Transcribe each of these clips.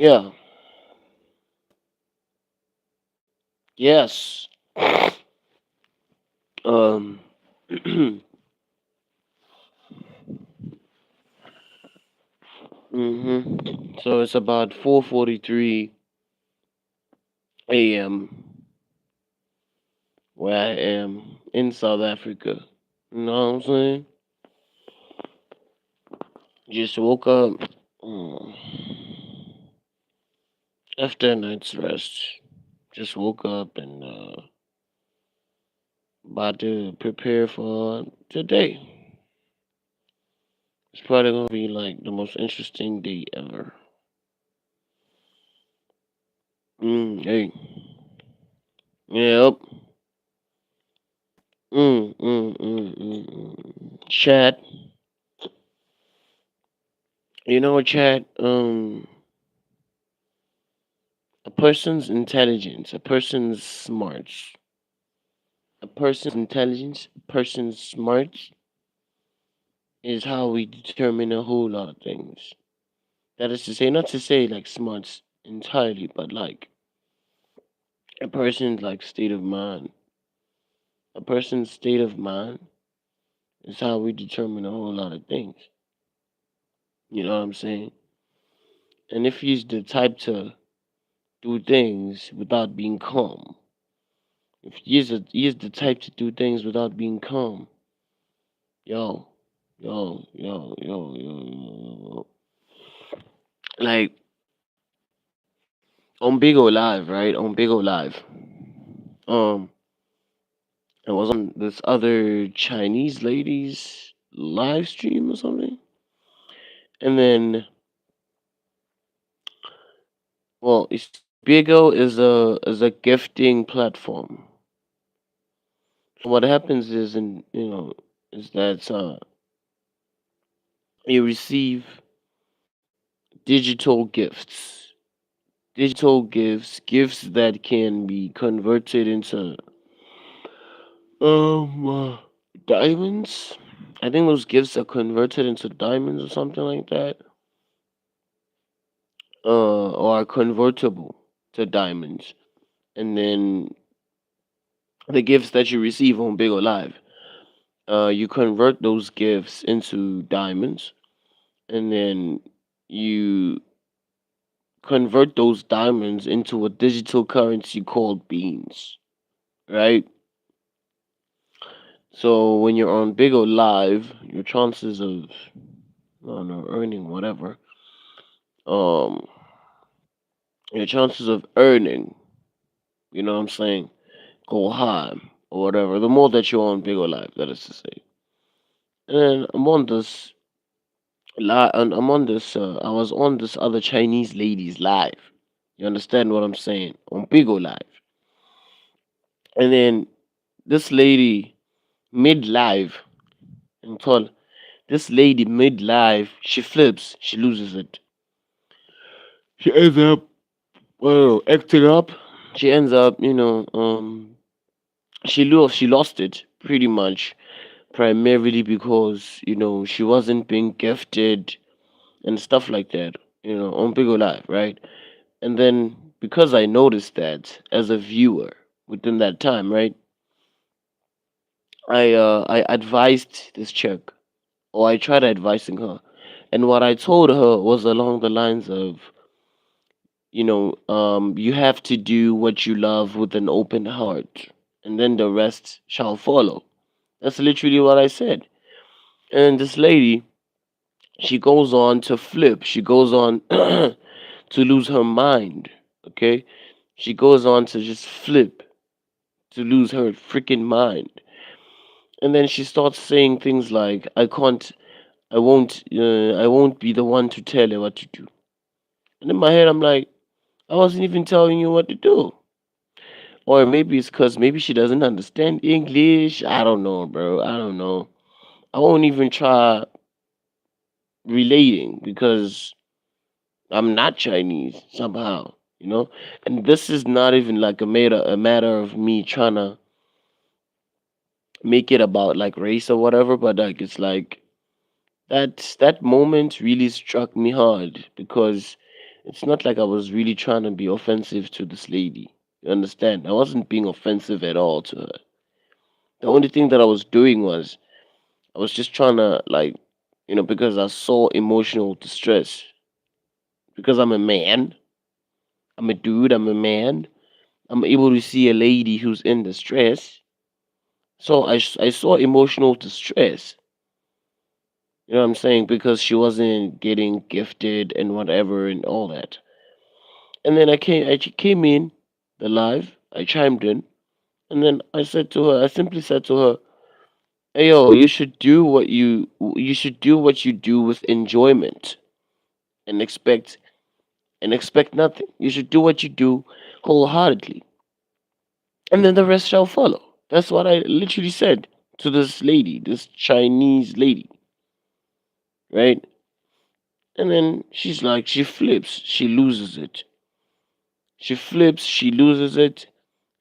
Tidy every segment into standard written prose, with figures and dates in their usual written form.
Yeah. Yes. Um. So it's about 4:43 a.m. where I am in South Africa. You know what I'm saying? Just woke up mm, after a night's rest. Just woke up and about to prepare for today. It's probably gonna be like the most interesting day ever. Hey. Yep. Chat. You know what, chat? A person's intelligence, a person's smarts, a person's intelligence, a person's smarts is how we determine a whole lot of things. That is to say, not to say like smarts entirely, but like a person's like state of mind. A person's state of mind is how we determine a whole lot of things. You know what I'm saying? And if he's the type to do things without being calm, if he is the type to do things without being calm, yo, yo. Like on Big O Live, right? On Big O Live, um, I was on this other Chinese lady's live stream or something, and then, well, Big O is a gifting platform. So what happens is, is that you receive digital gifts, gifts that can be converted into diamonds. I think those gifts are converted into diamonds or something like that, or are convertible to diamonds. And then the gifts that you receive on Big or Live, you convert those gifts into diamonds, and then you convert those diamonds into a digital currency called beans, right? So when you're on Big O Live, your chances of, I don't know, earning whatever, um, your chances of earning, you know what I'm saying, go high or whatever. The more that you're on Big O Live, that is to say. And then I'm on this. I was on this other Chinese lady's live. You understand what I'm saying? On Big O Live, and then this lady mid live, and told this lady mid live, she flips, she loses it. She ends up, well, acting up. She ends up, she lost it pretty much, primarily because she wasn't being gifted and stuff like that. On Big O Live, right? And then because I noticed that as a viewer within that time, right? I advised this chick, or I tried advising her, and what I told her was along the lines of, you have to do what you love with an open heart, and then the rest shall follow. That's literally what I said. And this lady, she goes on to flip. She goes on to lose her mind. Okay, she goes on to just flip, to lose her freaking mind. And then she starts saying things like, "I can't, I won't be the one to tell her what to do." And in my head, I'm like, I wasn't even telling you what to do. Or maybe it's because maybe she doesn't understand English. I don't know, bro. I don't know. I won't even try relating because I'm not Chinese somehow, you know. And this is not even like a matter of me trying to make it about like race or whatever, but like it's like that moment really struck me hard because It's not like I was really trying to be offensive to this lady. You understand? I wasn't being offensive at all to her. The only thing that I was doing was I was just trying to like, because I saw emotional distress. Because I'm a man, I'm a dude, I'm a man. I'm able to see a lady who's in distress. So I saw emotional distress. You know what I'm saying? Because she wasn't getting gifted and whatever and all that. And then I came in the live, I chimed in, and then I simply said to her, "Hey yo, you should do what you do with enjoyment and expect nothing. You should do what you do wholeheartedly, and then the rest shall follow." That's what I literally said to this lady, this Chinese lady, right? And then she's like, she flips, she loses it. She flips, she loses it.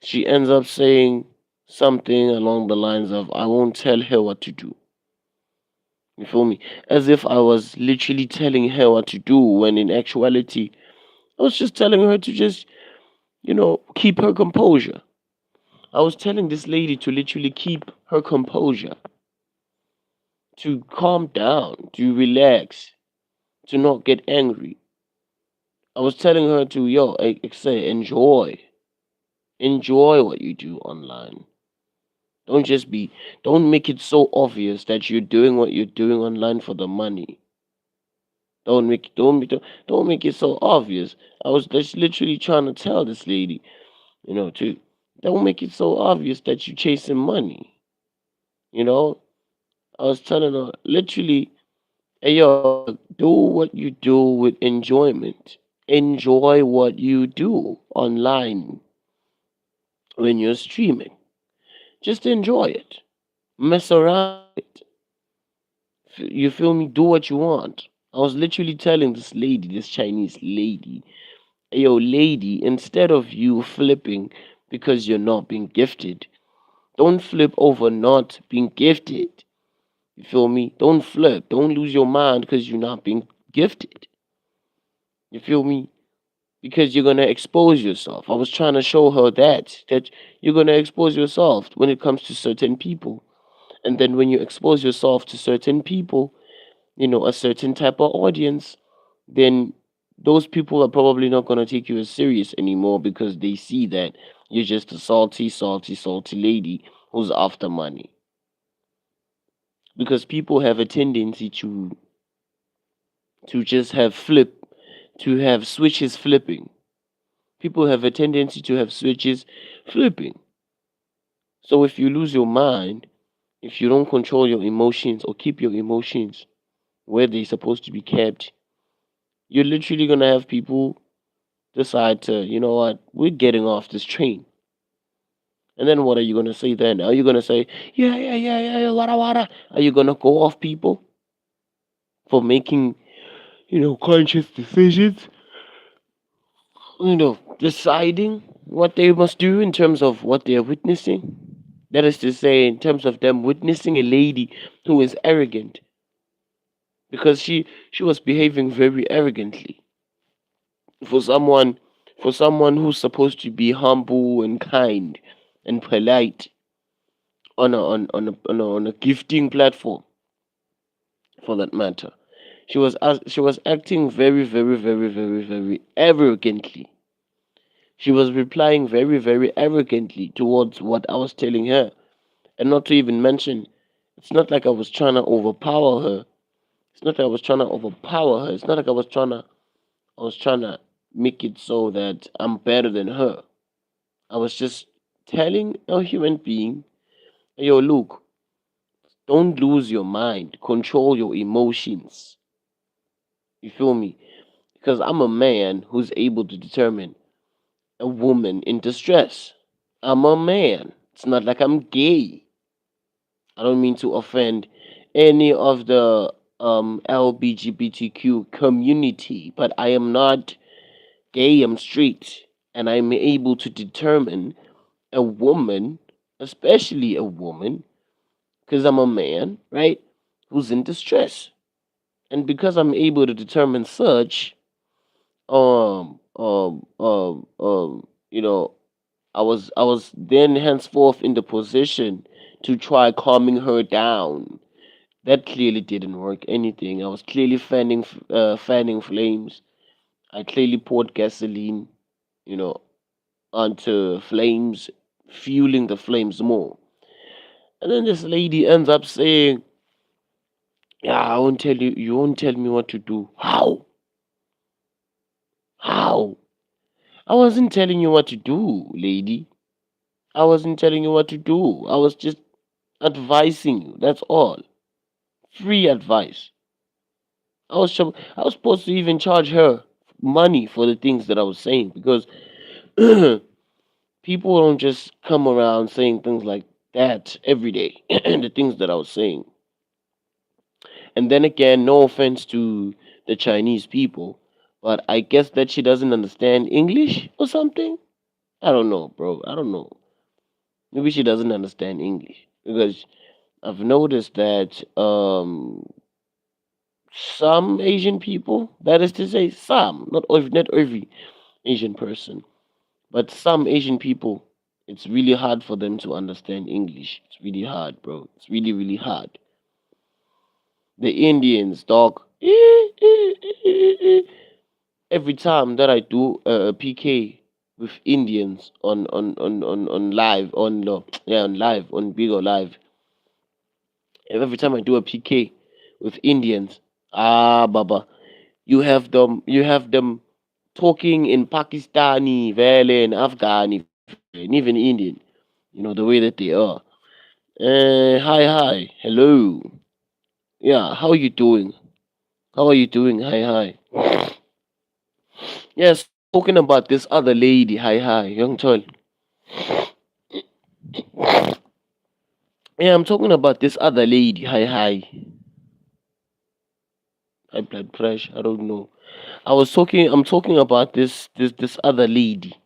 She ends up saying something along the lines of, "I won't tell her what to do." You feel me? As if I was literally telling her what to do, when in actuality, I was just telling her to just, keep her composure. I was telling this lady to literally keep her composure, to calm down, to relax, to not get angry. I was telling her to, say, enjoy what you do online. Don't just be, don't make it so obvious that you're doing what you're doing online for the money. Don't make it so obvious. I was just literally trying to tell this lady, to don't make it so obvious that you're chasing money. You know, I was telling her literally, "Hey yo, do what you do with enjoyment. Enjoy what you do online when you're streaming. Just enjoy it. Mess around with it. You feel me? Do what you want." I was literally telling this lady, this Chinese lady, "Hey, yo, lady, instead of you flipping because you're not being gifted, don't flip over not being gifted. You feel me? Don't flip. Don't lose your mind because you're not being gifted. You feel me? Because you're gonna expose yourself." I was trying to show her that you're gonna expose yourself when it comes to certain people. And then when you expose yourself to certain people, a certain type of audience, then those people are probably not going to take you as serious anymore because they see that you're just a salty, salty, salty lady who's after money. Because people have a tendency to just have to have switches flipping. People have a tendency to have switches flipping. So if you lose your mind, if you don't control your emotions or keep your emotions where they're supposed to be kept, you're literally gonna have people decide to, you know what, we're getting off this train. And then what are you gonna say then? Are you gonna say, yeah, yeah, yeah, yeah, yeah, wada wada? Are you gonna go off people for making, conscious decisions? Deciding what they must do in terms of what they're witnessing. That is to say, in terms of them witnessing a lady who is arrogant, because she was behaving very arrogantly for someone who's supposed to be humble and kind and polite on a gifting platform, for that matter. She was acting very, very, very, very, very arrogantly. She was replying very, very arrogantly towards what I was telling her. And not to even mention, it's not like I was trying to overpower her. It's not like I was trying to overpower her. It's not like I was trying to make it so that I'm better than her. I was just telling a human being, yo, look, don't lose your mind. Control your emotions. You feel me? Because I'm a man who's able to determine a woman in distress. I'm a man. It's not like I'm gay. I don't mean to offend any of the LGBTQ community, but I am not gay. I'm straight, and I'm able to determine a woman, especially a woman, because I'm a man, right, who's in distress. And because I'm able to determine such, you know, I was then henceforth in the position to try calming her down. That clearly didn't work anything. I was clearly fanning flames. I clearly poured gasoline, you know, onto flames, fueling the flames more. And then this lady ends up saying, "Yeah, I won't tell you. You won't tell me what to do. How? How? I wasn't telling you what to do, lady. I wasn't telling you what to do. I was just advising you. That's all. Free advice. I was supposed to even charge her money for the things that I was saying because people don't just come around saying things like that every day. The things that I was saying. And then again, no offense to the Chinese people, but I guess that she doesn't understand English or something. I don't know, bro. I don't know. Maybe she doesn't understand English because I've noticed that some Asian people, that is to say, some, not every Asian person, but some Asian people, it's really hard for them to understand English. It's really hard, bro. It's really, really hard. The Indians, dog. Every time that I do a PK with Indians on live yeah, on live on Big or Live, every time I do a PK with Indians, Baba, you have them talking in Pakistani, Vele, and Afghani, and even Indian. You know the way that they are. Hi, hello. Yeah, how are you doing? How are you doing? Hi. Yeah, so talking about this other lady. Hi, young tall. Yeah, I'm talking about this other lady. Hi. High blood pressure. I don't know. I'm talking about this other lady.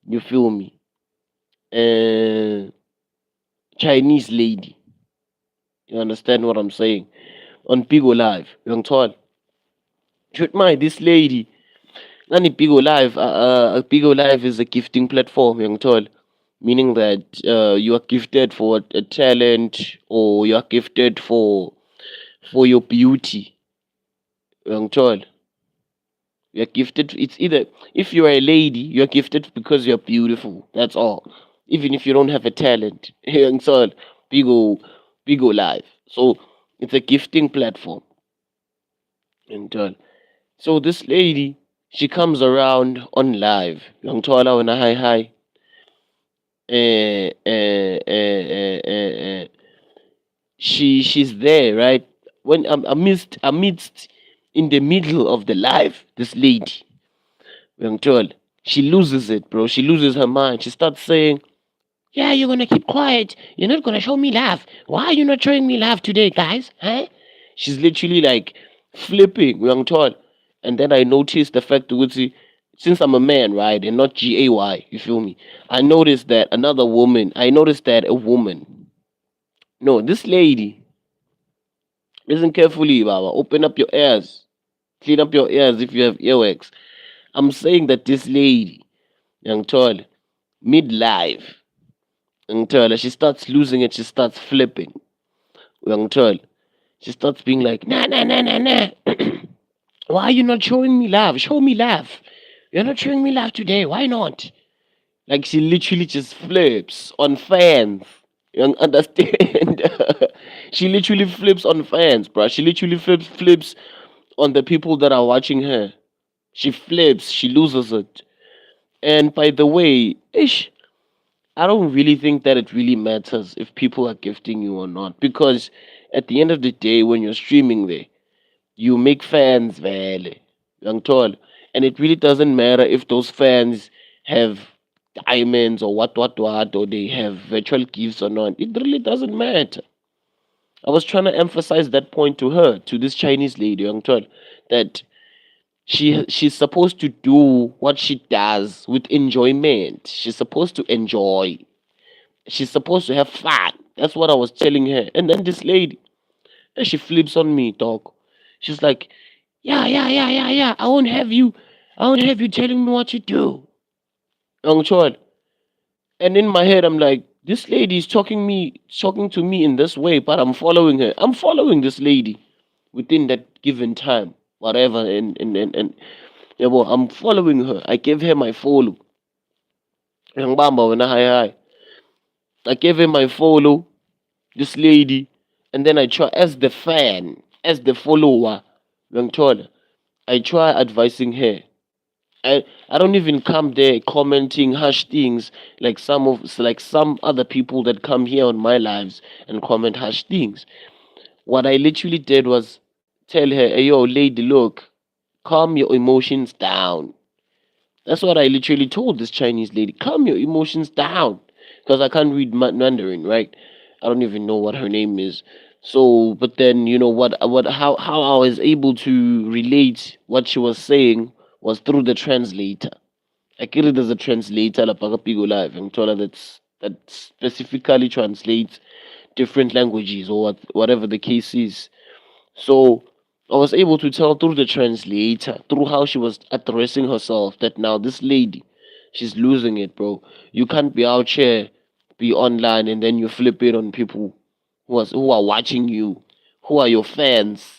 You feel me? Chinese lady. You understand what I'm saying? On Pigo Live, young tall. Should mind this lady. Nani Pigo Live. Pigo Live is a gifting platform, young tall. Meaning that you are gifted for a talent or you are gifted for your beauty, young tall. You're gifted. It's either if you're a lady, you're gifted because you're beautiful. That's all. Even if you don't have a talent, young tall, Pigo, Pigo Live. So it's a gifting platform, young tall. So this lady, she comes around on live. Young tall, when I hi. She's there, right? When amidst in the middle of the live, this lady, young tall, she loses it, bro. She loses her mind. She starts saying, "Yeah, you're gonna keep quiet. You're not gonna show me love. Why are you not showing me love today, guys? Huh?" She's literally like flipping, young tall. And then I noticed the fact that since I'm a man, right, and not GAY, you feel me? I noticed that a woman, no, this lady, listen carefully, Baba. Open up your ears. Clean up your ears if you have earwax. I'm saying that this lady, young tall, midlife, young tall, she starts losing it. She starts flipping, young tall. She starts being like, nah. Why are you not showing me love? Show me love. You're not showing me love today. Why not? Like she literally just flips on fans. You understand? She literally flips on fans, bro. She literally flips on the people that are watching her. She flips, she loses it. And by the way, I don't really think that it really matters if people are gifting you or not. Because at the end of the day, when you're streaming there, you make fans, vele, young tall. And it really doesn't matter if those fans have diamonds or what, or they have virtual gifts or not. It really doesn't matter. I was trying to emphasize that point to her, to this Chinese lady, young tall, that she's supposed to do what she does with enjoyment. She's supposed to enjoy. She's supposed to have fun. That's what I was telling her. And then this lady, she flips on me, dog. She's like, yeah. I won't have you. I don't have you telling me what to do. Young child. And in my head, I'm like, this lady is talking to me in this way, but I'm following her. I'm following this lady within that given time, whatever. And yeah, well, I'm following her. I gave her my follow. Young Bamba, when I gave her my follow, this lady, and then I try as the fan, as the follower, young child. I try advising her. I don't even come there commenting harsh things like some other people that come here on my lives and comment harsh things. What I literally did was tell her, hey yo, lady, look, calm your emotions down. That's what I literally told this Chinese lady. Calm your emotions down. Because I can't read Mandarin, right? I don't even know what her name is. So, but then, how I was able to relate what she was saying was through the translator. I get it as a translator, la Pagapigo Live, and told her that specifically translates different languages or whatever the case is. So I was able to tell through the translator, through how she was addressing herself, that now this lady, she's losing it, bro. You can't be out here, be online, and then you flip it on people who are watching you, who are your fans.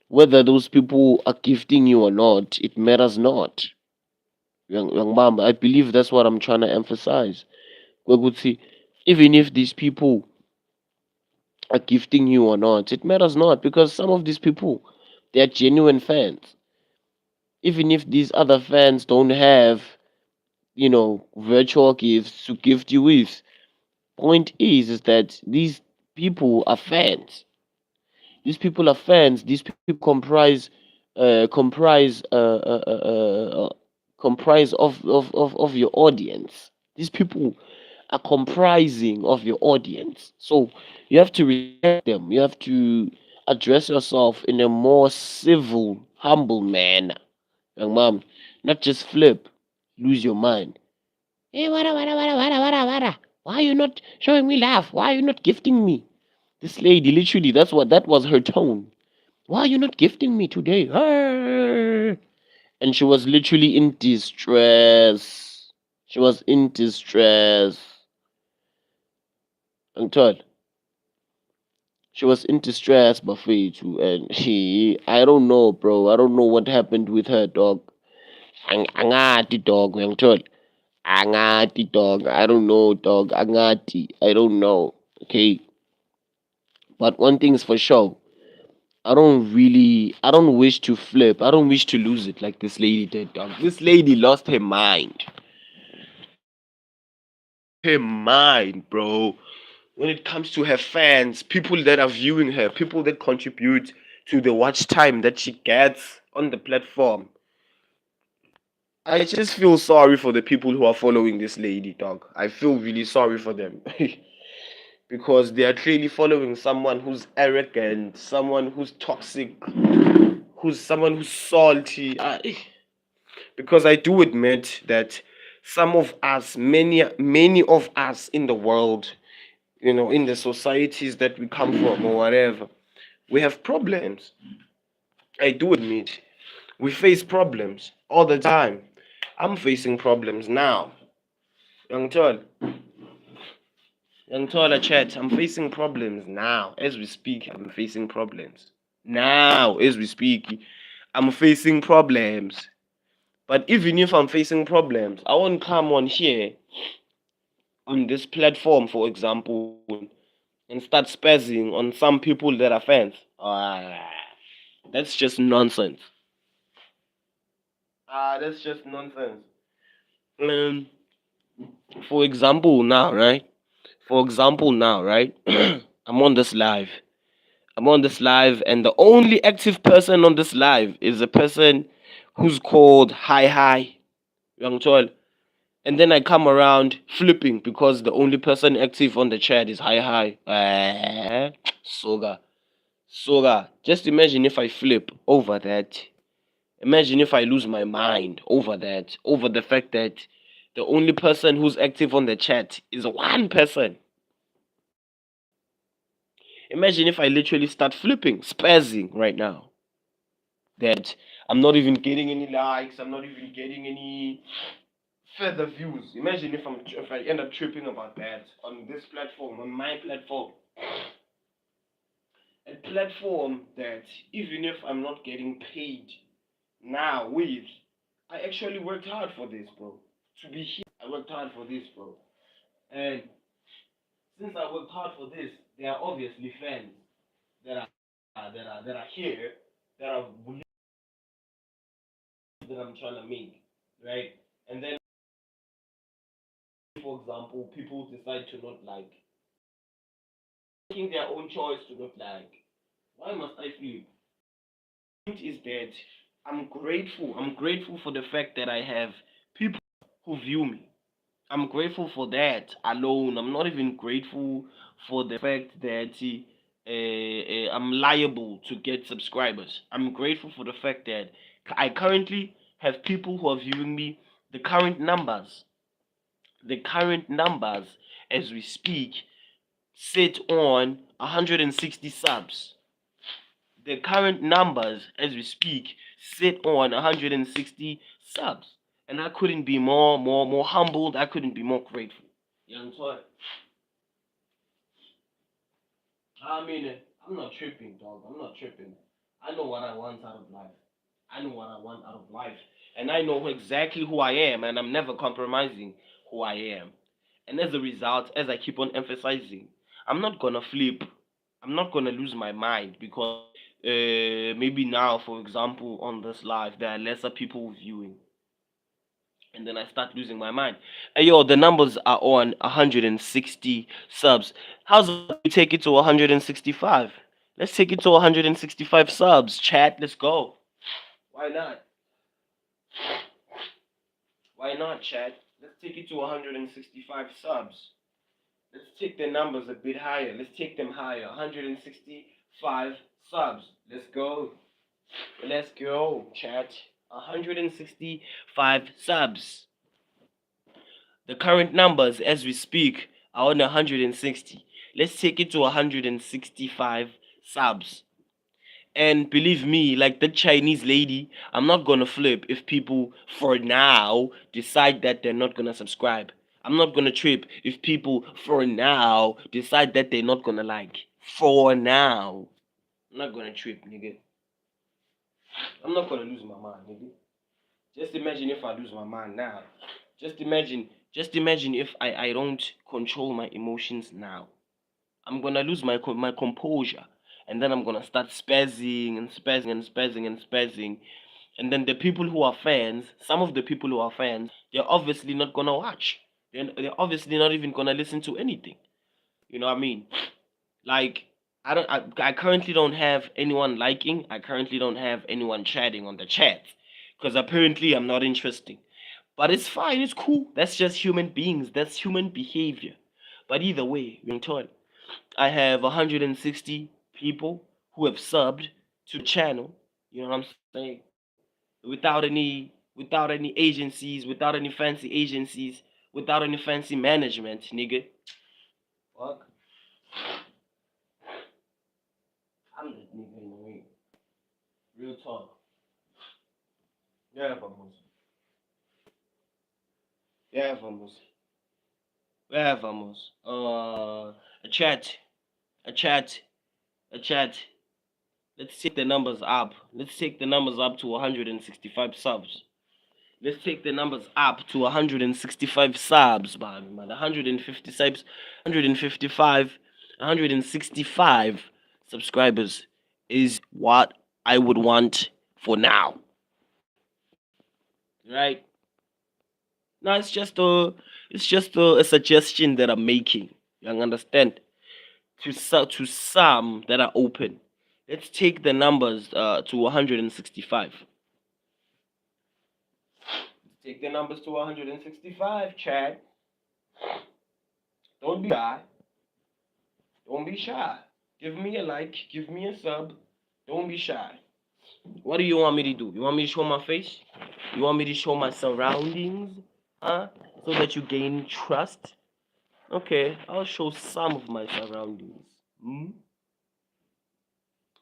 Whether those people are gifting you or not, it matters not. Young mom, I believe that's what I'm trying to emphasize. Kwekuthi, even if these people are gifting you or not, it matters not because some of these people, they are genuine fans. Even if these other fans don't have, virtual gifts to gift you with, point is that these people are fans. These people are fans. These people comprise of your audience. These people are comprising of your audience. So you have to respect them. You have to address yourself in a more civil, humble manner. Young mom, not just flip, lose your mind. Hey, wada. Why are you not showing me love? Why are you not gifting me? This lady, literally, that was her tone. Why are you not gifting me today? Ah. And she was literally in distress. She was in distress. I'm told. She was in distress, Buffet too, and I don't know, bro. I don't know what happened with her dog. Angati dog, I'm told. Angati dog. I don't know, dog. Angati. I don't know. Okay, but one thing is for sure. I don't wish to flip. I don't wish to lose it like this lady did, dog. This lady lost her mind. Her mind, bro. When it comes to her fans, people that are viewing her, people that contribute to the watch time that she gets on the platform. I just feel sorry for the people who are following this lady, dog. I feel really sorry for them. Because they are clearly following someone who's arrogant, someone who's toxic, who's someone who's salty. Because I do admit that some of us, many of us in the world, in the societies that we come from or whatever, we have problems. I do admit we face problems all the time. I'm facing problems now. Young Tol, Young Tola chat, I'm facing problems now. As we speak, I'm facing problems. Now, as we speak, I'm facing problems. But even if I'm facing problems, I won't come on here on this platform, for example, and start spazzing on some people that are fans. That's just nonsense. That's just nonsense. Um, for example, now, right? For example, now, right? I'm on this live. I'm on this live, and the only active person on this live is a person who's called Hi Young Chol. And then I come around flipping because the only person active on the chat is Hi. Soga. Soga. Just imagine if I flip over that. Imagine if I lose my mind over that, over the fact that the only person who's active on the chat is one person. Imagine if I literally start flipping, spazzing right now. That I'm not even getting any likes. I'm not even getting any further views. Imagine if I end up tripping about that on this platform, on my platform, a platform that even if I'm not getting paid now with, I actually worked hard for this, bro. To be here, I worked hard for this, bro. And since I worked hard for this, there are obviously fans that are here that are believe that I'm trying to make, right? And then, for example, people decide to not like, making their own choice to not like. Why must I feel? Point is that I'm grateful. I'm grateful for the fact that I have people who view me. I'm grateful for that alone. I'm not even grateful for the fact that I'm liable to get subscribers. I'm grateful for the fact that I currently have people who are viewing me. The current numbers, the current numbers as we speak, sit on 160 subs. The current numbers as we speak sit on 160 subs. And I couldn't be more humbled. I couldn't be more grateful. Young toy. I mean, I'm not tripping, dog. I'm not tripping. I know what I want out of life. I know what I want out of life. And I know exactly who I am, and I'm never compromising who I am. And as a result, as I keep on emphasizing, I'm not gonna flip. I'm not gonna lose my mind because maybe now, for example, on this live, there are lesser people viewing, and then I start losing my mind. Hey, yo, the numbers are on 160 subs. How's about we take it to 165? Let's take it to 165 subs. Chat, let's go. Why not? Why not, chat? Let's take it to 165 subs. Let's take the numbers a bit higher. Let's take them higher. 165 subs. Let's go. Let's go, chat. 165 subs. The current numbers as we speak are on 160. Let's take it to 165 subs. And believe me, like the Chinese lady, I'm not gonna flip if people for now decide that they're not gonna subscribe. I'm not gonna trip if people for now decide that they're not gonna like. For now. I'm not gonna trip, nigga. I'm not gonna lose my mind, nigga. Just imagine if I lose my mind now. Just imagine if I don't control my emotions now. I'm gonna lose my composure, and then I'm gonna start spazzing and spazzing and spazzing and spazzing. And then the people who are fans, some of the people who are fans, they're obviously not gonna watch. They're obviously not even gonna listen to anything. You know what I mean? Like I currently don't have anyone liking. I currently don't have anyone chatting on the chat because apparently I'm not interesting. But it's fine. It's cool. That's just human beings. That's human behavior. But either way, we're taught. I have 160 people who have subbed to the channel. You know what I'm saying? Without any agencies, without any fancy agencies, without any fancy management, nigga. Fuck. I'm that nigga in the ring. Real talk. Yeah, vamos. Yeah, vamos. Yeah, vamos. A chat. A chat. A chat. Let's take the numbers up. Let's take the numbers up to 165 subs. Let's take the numbers up to 165 subs, man. 150 subs, 155, 165 subscribers is what I would want for now. Right? Now it's just a suggestion that I'm making. You understand? To some that are open. Let's take the numbers to 165. Take the numbers to 165, Chad. Don't be shy. Don't be shy. Give me a like. Give me a sub. Don't be shy. What do you want me to do? You want me to show my face? You want me to show my surroundings? Huh? So that you gain trust? Okay, I'll show some of my surroundings. Hmm?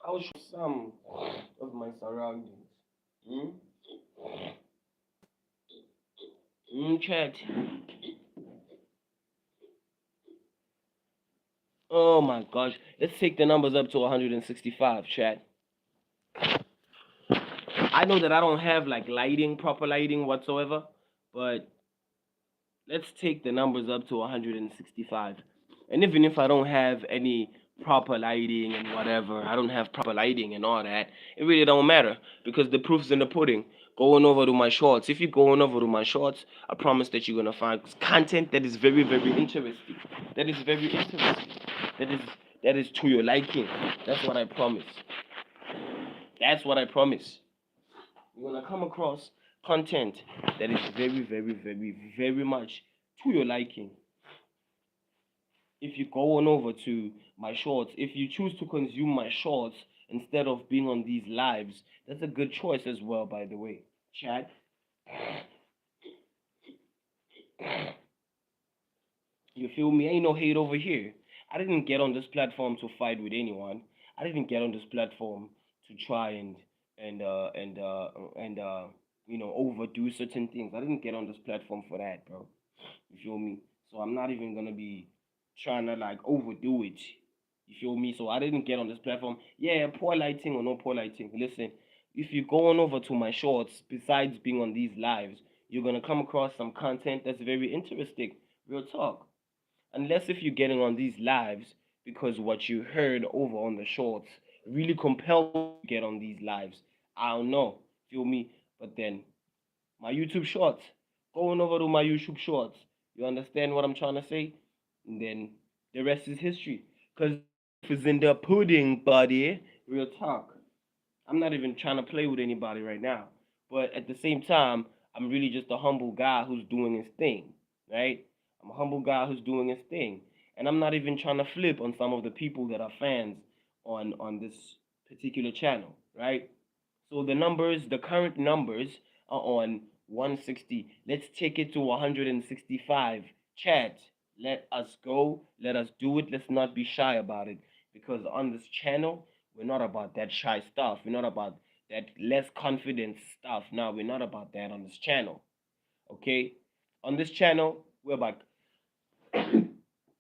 I'll show some of my surroundings. Mm? Chat. Oh my gosh. Let's take the numbers up to 165, chat. I know that I don't have like lighting, proper lighting whatsoever, but let's take the numbers up to 165. And even if I don't have any proper lighting and whatever, I don't have proper lighting and all that, it really don't matter because the proof's in the pudding. Going over to my shorts. If you're going over to my shorts, I promise that you're gonna find content that is very, very interesting. That is very interesting. That is that is to your liking. That's what I promise. That's what I promise. You're gonna come across content that is very, very, very, very much to your liking. If you go on over to my shorts, if you choose to consume my shorts instead of being on these lives, that's a good choice as well, by the way. Chat. You feel me? Ain't no hate over here. I didn't get on this platform to fight with anyone. I didn't get on this platform to try and overdo certain things. I didn't get on this platform for that, bro. You feel me? So I'm not even gonna be trying to like overdo it. You feel me? So I didn't get on this platform. Yeah, poor lighting or no poor lighting. Listen, if you go on over to my shorts, besides being on these lives, you're gonna come across some content that's very interesting. Real talk. Unless if you're getting on these lives because what you heard over on the shorts really compelled you to get on these lives. I don't know. Feel me? But then my YouTube shorts. Going over to my YouTube shorts. You understand what I'm trying to say? And then the rest is history. Because it's in the pudding, buddy. Real talk. I'm not even trying to play with anybody right now. But at the same time, I'm really just a humble guy who's doing his thing, right? I'm a humble guy who's doing his thing. And I'm not even trying to flip on some of the people that are fans on this particular channel, right? So the current numbers are on 160. Let's take it to 165. Chat, let us go. Let us do it. Let's not be shy about it. Because on this channel, we're not about that shy stuff. We're not about that less confidence stuff. No, we're not about that on this channel. Okay? On this channel, we're about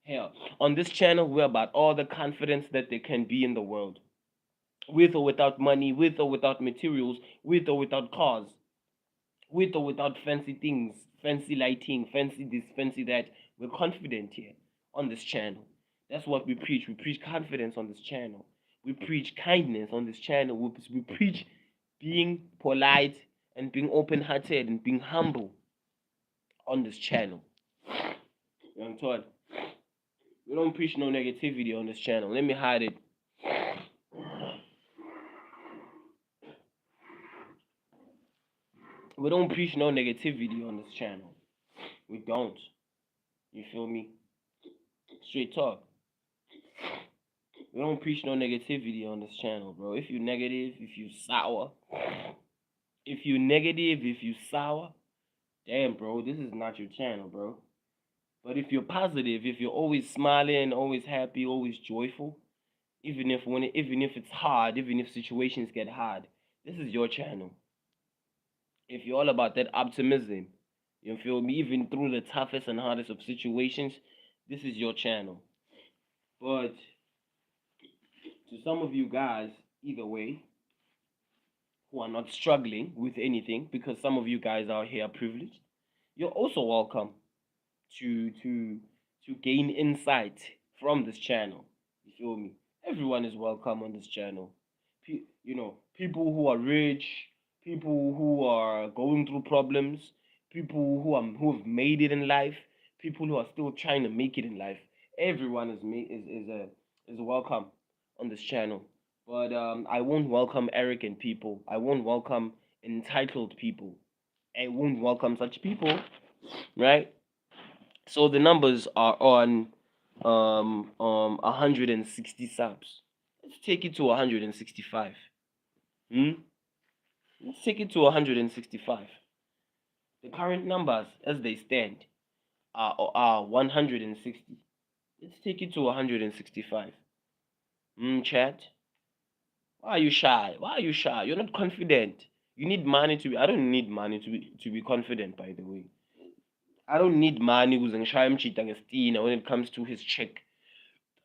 hell. On this channel, we're about all the confidence that there can be in the world. With or without money, with or without materials, with or without cars, with or without fancy things, fancy lighting, fancy this, fancy that. We're confident here on this channel. That's what we preach. We preach confidence on this channel. We preach kindness on this channel. We preach being polite and being open hearted and being humble on this channel. You know what I'm We don't preach no negativity on this channel. Let me hide it. We don't preach no negativity on this channel. We don't. You feel me? Straight talk. We don't preach no negativity on this channel, bro. If you negative, if you sour, if you negative, if you sour, damn, bro, this is not your channel, bro. But if you're positive, if you're always smiling, always happy, always joyful, even if it's hard, even if situations get hard, this is your channel. If you're all about that optimism, you feel me? Even through the toughest and hardest of situations, this is your channel. But to some of you guys, either way, who are not struggling with anything, because some of you guys out here are privileged, you're also welcome to to gain insight from this channel. You feel me? Everyone is welcome on this channel. People who are rich, people who are going through problems, people who have made it in life, people who are still trying to make it in life. Everyone is welcome on this channel. But I won't welcome arrogant people. I won't welcome entitled people. I won't welcome such people, right? So the numbers are on 160 subs. Let's take it to 165. Hmm? Let's take it to 165. The current numbers as they stand are 160. Let's take it to 165. Chat. Why are you shy? Why are you shy? You're not confident. You need money to be. I don't need money to be confident. By the way, I don't need money who's cheating when it comes to his chick.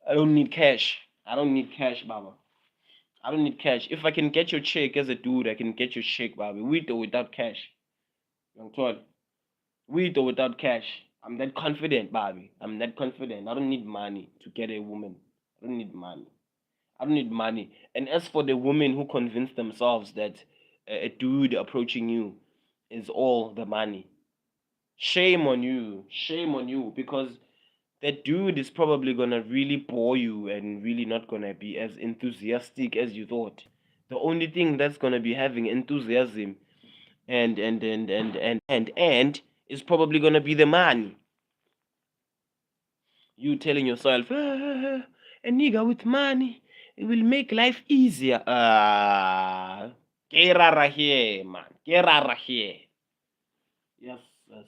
I don't need cash. I don't need cash, Baba. I don't need cash. If I can get your chick as a dude, I can get your chick, Baba. With or without cash. Young told. With or without cash. I'm that confident, Bobby. I'm that confident. I don't need money to get a woman. I don't need money. I don't need money. And as for the women who convince themselves that a dude approaching you is all the money, shame on you. Shame on you. Because that dude is probably gonna really bore you and really not gonna be as enthusiastic as you thought. The only thing that's gonna be having enthusiasm and is probably gonna be the money. You telling yourself, a nigga with money, it will make life easier. Get out of here, man. Get out of here. Yes, yes.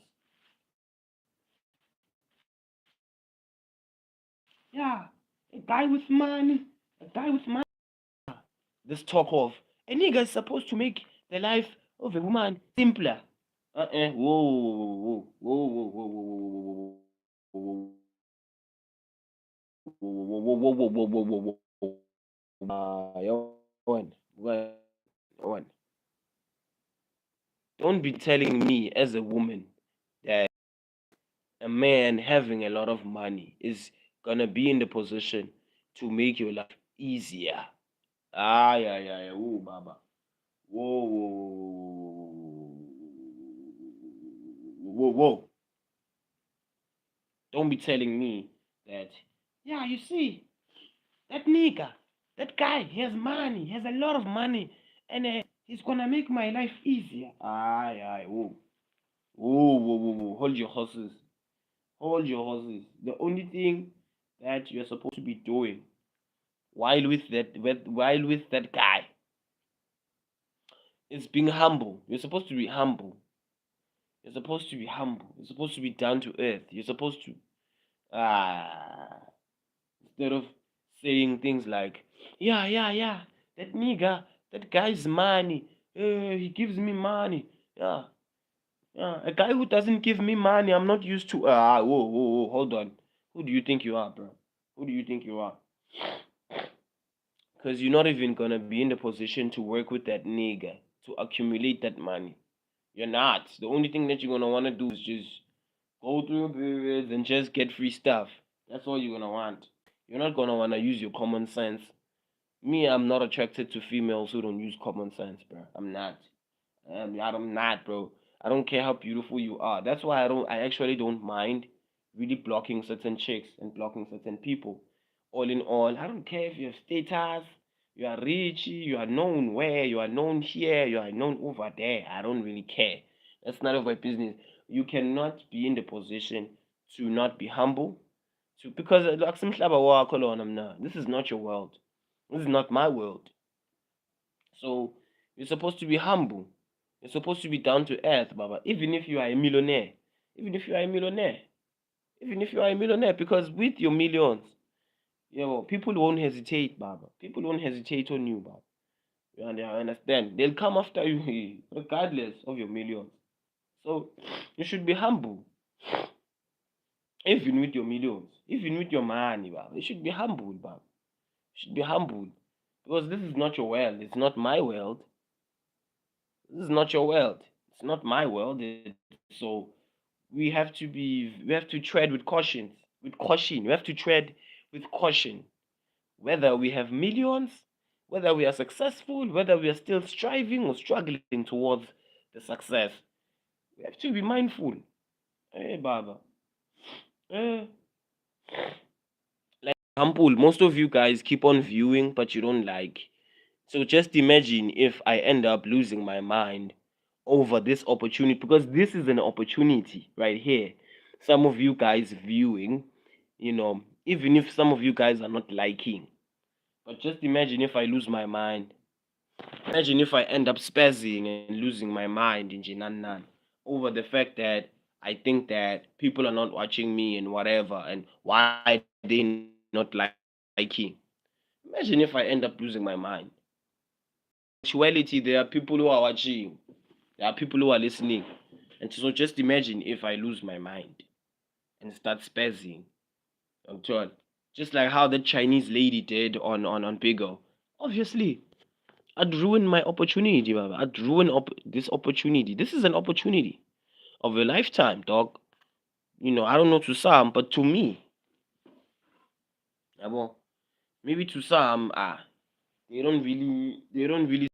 Yeah, a guy with money. A guy with money. This talk of a nigga is supposed to make the life of a woman simpler. Whoa, whoa, whoa, whoa, whoa, whoa, whoa, whoa, whoa, whoa, whoa, whoa, whoa, whoa, whoa. Yawan, yawan. Don't be telling me as a woman that a man having a lot of money is gonna be in the position to make your life easier. Yeah, yeah, yeah. Whoa, Baba. Whoa, whoa, whoa, whoa, whoa. Don't be telling me that, yeah, you see, that nigga, that guy, he has money, he has a lot of money, and he's gonna make my life easier. Whoa. Whoa, whoa, whoa, whoa. Hold your horses. Hold your horses. The only thing that you're supposed to be doing while with that guy is being humble. You're supposed to be humble. You're supposed to be humble. You're supposed to be down to earth. You're supposed to ah instead of saying things like, yeah, yeah, yeah, that nigga, that guy's money. He gives me money. Yeah. Yeah. A guy who doesn't give me money, I'm not used to whoa, whoa, whoa, hold on. Who do you think you are, bro? Who do you think you are? Because you're not even gonna be in the position to work with that nigga to accumulate that money. You're not. The only thing that you're gonna wanna do is just go through your periods and just get free stuff. That's all you're gonna want. You're not gonna wanna use your common sense. Me, I'm not attracted to females who don't use common sense, bro. I'm not. I'm not, bro. I don't care how beautiful you are. That's why I actually don't mind really blocking certain chicks and blocking certain people. All in all, I don't care if you have status, you are rich, you are known where, you are known here, you are known over there. I don't really care. That's none of my business. You cannot be in the position to not be humble. Because this is not your world. This is not my world. So you're supposed to be humble. You're supposed to be down to earth, Baba. Even if you are a millionaire. Even if you are a millionaire. Even if you are a millionaire. Because with your millions, people won't hesitate, Baba. People won't hesitate on you, Baba. I understand. They'll come after you regardless of your millions. So you should be humble. Even with your millions. Even with your money, Baba. You should be humble, Baba. You should be humble. Because this is not your world. It's not my world. This is not your world. It's not my world. So we have to tread with caution. With caution. We have to tread with caution. Whether we have millions, whether we are successful, whether we are still striving or struggling towards the success. We have to be mindful. Hey Baba. Eh, like example, most of you guys keep on viewing but you don't like. So just imagine if I end up losing my mind over this opportunity, because this is an opportunity right here. Some of you guys viewing, even if some of you guys are not liking, but just imagine if I lose my mind. Imagine if I end up spazzing and losing my mind in Jinanan over the fact that I think that people are not watching me and whatever, and why they not liking. Imagine if I end up losing my mind. actuality, there are people who are watching, there are people who are listening. And so just imagine if I lose my mind and start spazzing. I'm told. Just like how the Chinese lady did on Bigo. Obviously, I'd ruin my opportunity, Baba. I'd ruin this opportunity. This is an opportunity of a lifetime, dog. I don't know to some, but to me, well, maybe to some, they don't really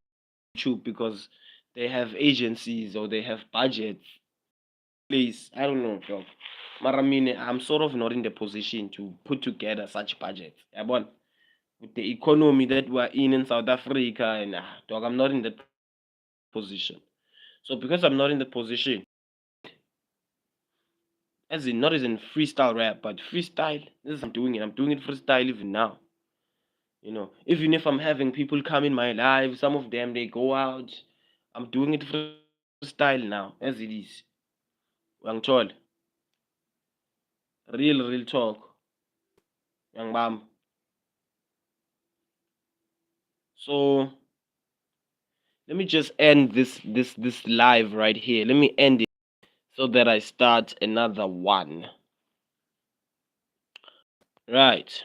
YouTube because they have agencies or they have budgets. Please, I don't know, dog. But I mean, I'm sort of not in the position to put together such budgets. With the economy that we're in South Africa, and dog, I'm not in that position. So because I'm not in the position, as in not as in freestyle rap, but freestyle. This is I'm doing it. I'm doing it freestyle even now. Even if I'm having people come in my life, some of them they go out. I'm doing it freestyle now, as it is. Young told, real talk, young bam. So let me just end this live right here. Let me end it so that I start another one. Right.